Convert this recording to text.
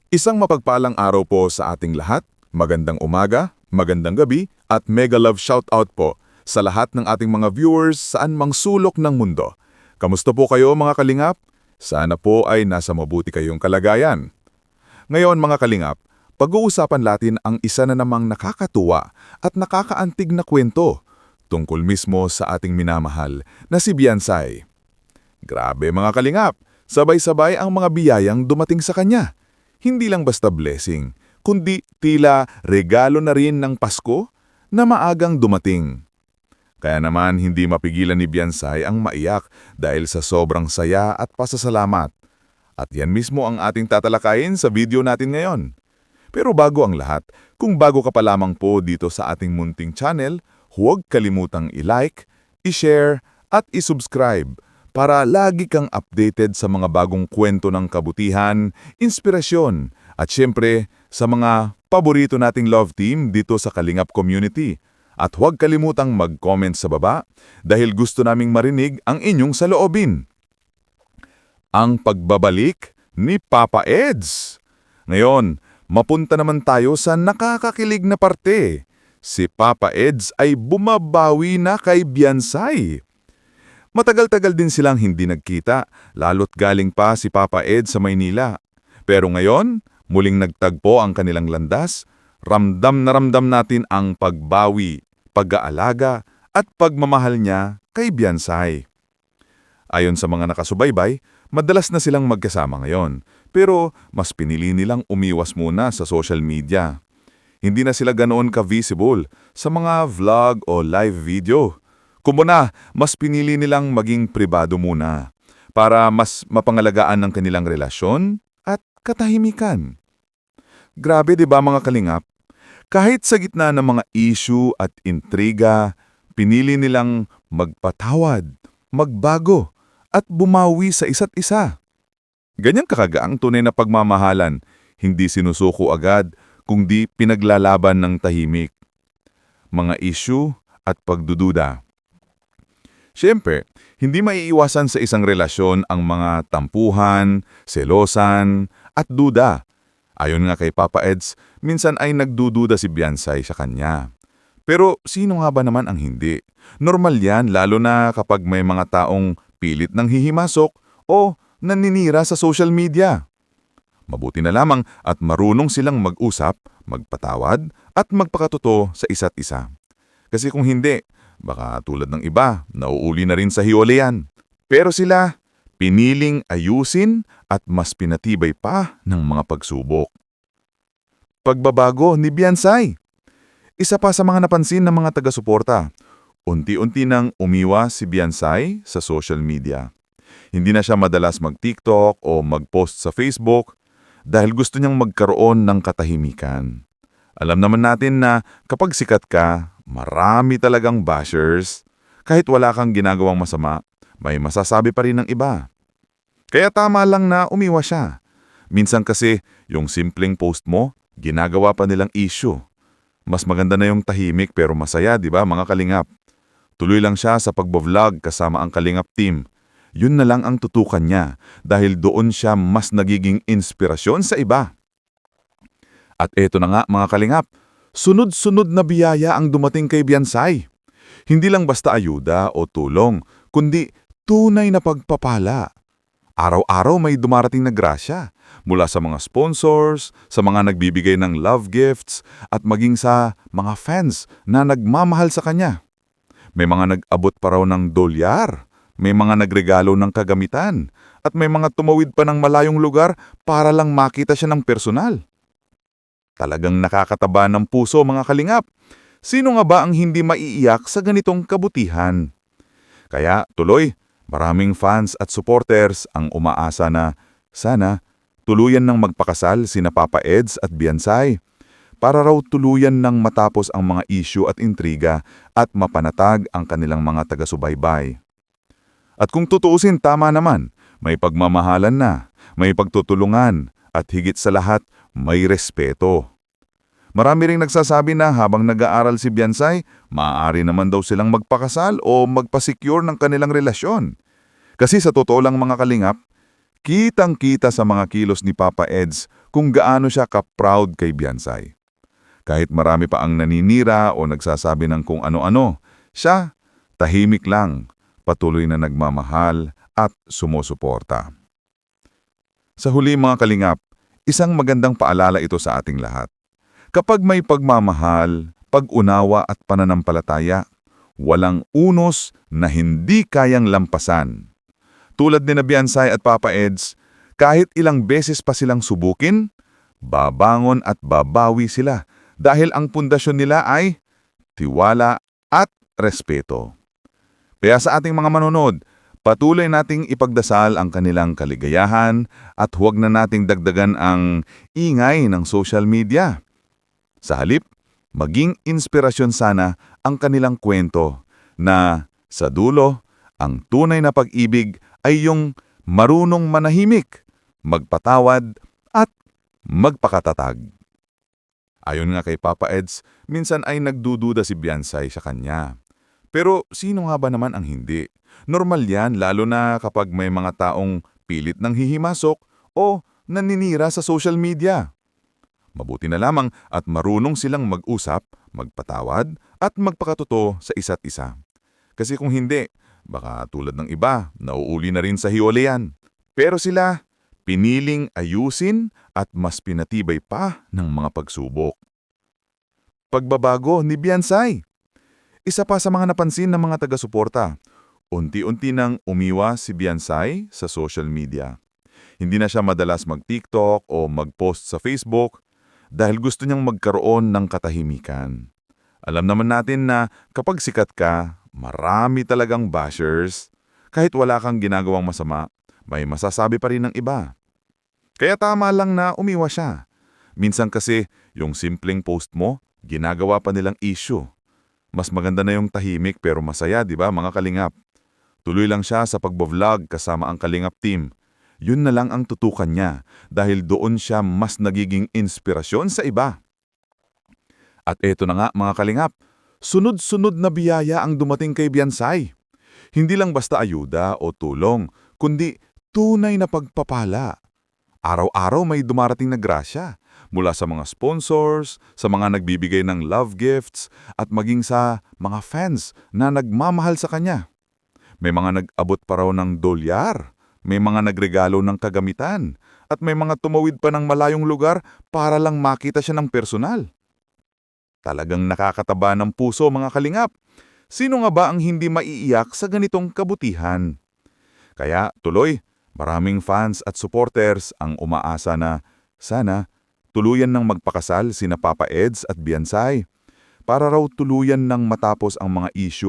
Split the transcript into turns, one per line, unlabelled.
Isang mapagpalang araw po sa ating lahat, magandang umaga, magandang gabi, at mega love shoutout po sa lahat ng ating mga viewers saan mang sulok ng mundo. Kamusta po kayo mga kalingap? Sana po ay nasa mabuti kayong kalagayan. Ngayon mga kalingap, pag-uusapan natin ang isa na namang nakakatuwa at nakakaantig na kwento tungkol mismo sa ating minamahal na si Beyonce. Grabe mga kalingap, sabay-sabay ang mga biyayang dumating sa kanya. Hindi lang basta blessing, kundi tila regalo na rin ng Pasko na maagang dumating. Kaya naman hindi mapigilan ni Beyonce ang maiyak dahil sa sobrang saya at pasasalamat. At yan mismo ang ating tatalakayin sa video natin ngayon. Pero bago ang lahat, kung bago ka pa lamang po dito sa ating munting channel, huwag kalimutang i-like, i-share at i-subscribe para lagi kang updated sa mga bagong kwento ng kabutihan, inspirasyon, at syempre sa mga paborito nating love team dito sa Kalingap Community. At huwag kalimutang mag-comment sa baba dahil gusto naming marinig ang inyong saloobin. Ang pagbabalik ni Papa Eds. Ngayon, mapunta naman tayo sa nakakakilig na parte. Si Papa Eds ay bumabawi na kay Beyonce. Matagal-tagal din silang hindi nagkita, lalo't galing pa si Papa Ed sa Maynila. Pero ngayon, muling nagtagpo ang kanilang landas, ramdam na ramdam natin ang pagbawi, pag-aalaga at pagmamahal niya kay Beyonce. Ayon sa mga nakasubaybay, madalas na silang magkasama ngayon, pero mas pinili nilang umiwas muna sa social media. Hindi na sila ganoon ka-visible sa mga vlog o live video. Kumbaga, mas pinili nilang maging pribado muna para mas mapangalagaan ng kanilang relasyon at katahimikan. Grabe 'di ba mga kalingap? Kahit sa gitna ng mga issue at intriga, pinili nilang magpatawad, magbago at bumawi sa isa't isa. Ganyan kakagaang tunay na pagmamahalan, hindi sinusuko agad kundi pinaglalaban ng tahimik. Mga issue at pagdududa. Siyempre, hindi maiiwasan sa isang relasyon ang mga tampuhan, selosan, at duda. Ayon nga kay Papa Eds, minsan ay nagdududa si Beyonce sa kanya. Pero sino nga ba naman ang hindi? Normal yan lalo na kapag may mga taong pilit ng hihimasok o naninira sa social media. Mabuti na lamang at marunong silang mag-usap, magpatawad at magpakatotoo sa isa't isa. Kasi kung hindi, baka tulad ng iba, nauuli na rin sa hiwalayan. Pero sila, piniling ayusin at mas pinatibay pa ng mga pagsubok. Pagbabago ni Beyonce. Isa pa sa mga napansin ng mga taga-suporta, unti-unti nang umiwas si Beyonce sa social media. Hindi na siya madalas mag-TikTok o mag-post sa Facebook dahil gusto niyang magkaroon ng katahimikan. Alam naman natin na kapag sikat ka, marami talagang bashers. Kahit wala kang ginagawang masama, may masasabi pa rin ng iba. Kaya tama lang na umiwas siya. Minsan kasi, yung simpleng post mo, ginagawa pa nilang issue. Mas maganda na yung tahimik pero masaya, di ba mga kalingap? Tuloy lang siya sa pagbo-vlog kasama ang Kalingap team. Yun na lang ang tutukan niya dahil doon siya mas nagiging inspirasyon sa iba. At eto na nga mga kalingap, sunod-sunod na biyaya ang dumating kay Beyonce. Hindi lang basta ayuda o tulong, kundi tunay na pagpapala. Araw-araw may dumarating na grasya mula sa mga sponsors, sa mga nagbibigay ng love gifts, at maging sa mga fans na nagmamahal sa kanya. May mga nag-abot pa raw ng dolyar, may mga nagregalo ng kagamitan, at may mga tumawid pa ng malayong lugar para lang makita siya ng personal. Talagang nakakataba ng puso mga kalingap. Sino nga ba ang hindi maiiyak sa ganitong kabutihan? Kaya tuloy, maraming fans at supporters ang umaasa na sana tuluyan ng magpakasal sina Papa Eds at Beyonce para raw tuluyan ng matapos ang mga issue at intriga at mapanatag ang kanilang mga taga-subaybay. At kung tutuusin tama naman, may pagmamahalan na, may pagtutulungan at higit sa lahat may respeto. Marami ring nagsasabi na habang nag-aaral si Beyonce, maaari naman daw silang magpakasal o magpa-secure ng kanilang relasyon. Kasi sa totoo lang mga kalingap, Kitang-kita sa mga kilos ni Papa Eds kung gaano siya ka-proud kay Biansay. Kahit marami pa ang naninira o nagsasabi ng kung ano-ano, siya, tahimik lang, patuloy na nagmamahal at sumusuporta. Sa huli mga kalingap, isang magandang paalala ito sa ating lahat. Kapag may pagmamahal, pag-unawa at pananampalataya, walang unos na hindi kayang lampasan. Tulad ni Biansay at Papa Eds, kahit ilang beses pa silang subukin, babangon at babawi sila dahil ang pundasyon nila ay tiwala at respeto. Kaya sa ating mga manonood, patuloy nating ipagdasal ang kanilang kaligayahan at huwag na nating dagdagan ang ingay ng social media. Sa halip, maging inspirasyon sana ang kanilang kwento na sa dulo, ang tunay na pag-ibig ay yung marunong manahimik, magpatawad at magpakatatag. Ayon nga kay Papa Eds, minsan ay nagdududa si Biansay sa kanya. Pero sino nga ba naman ang hindi? Normal yan lalo na kapag may mga taong pilit ng hihimasok o naninira sa social media. Mabuti na lamang at marunong silang mag-usap, magpatawad at magpakatotoo sa isa't isa. Kasi kung hindi, baka tulad ng iba, nauuli na rin sa hiwalayan. Pero sila, piniling ayusin at mas pinatibay pa ng mga pagsubok. Pagbabago ni Biansay. Isa pa sa mga napansin ng mga taga-suporta, unti-unti nang umiwas si Biansay sa social media. Hindi na siya madalas mag-TikTok o mag-post sa Facebook dahil gusto niyang magkaroon ng katahimikan. Alam naman natin na kapag sikat ka, marami talagang bashers. Kahit wala kang ginagawang masama, may masasabi pa rin ng iba. Kaya tama lang na umiwas siya. Minsan kasi, yung simpleng post mo, ginagawa pa nilang issue. Mas maganda na yung tahimik pero masaya, di ba mga kalingap? Tuloy lang siya sa pagbo-vlog kasama ang Kalingap team. Yun na lang ang tutukan niya dahil doon siya mas nagiging inspirasyon sa iba. At eto na nga mga kalingap, sunod-sunod na biyaya ang dumating kay Biansay. Hindi lang basta ayuda o tulong, kundi tunay na pagpapala. Araw-araw may dumarating na grasya mula sa mga sponsors, sa mga nagbibigay ng love gifts, at maging sa mga fans na nagmamahal sa kanya. May mga nag-abot pa raw ng dolyar, may mga nagregalo ng kagamitan, at may mga tumawid pa ng malayong lugar para lang makita siya ng personal. Talagang nakakataba ng puso mga kalingap. Sino nga ba ang hindi maiiyak sa ganitong kabutihan? Kaya tuloy, maraming fans at supporters ang umaasa na sana tuluyan ng magpakasal sina Papa Eds at Biansay para raw tuluyan ng matapos ang mga issue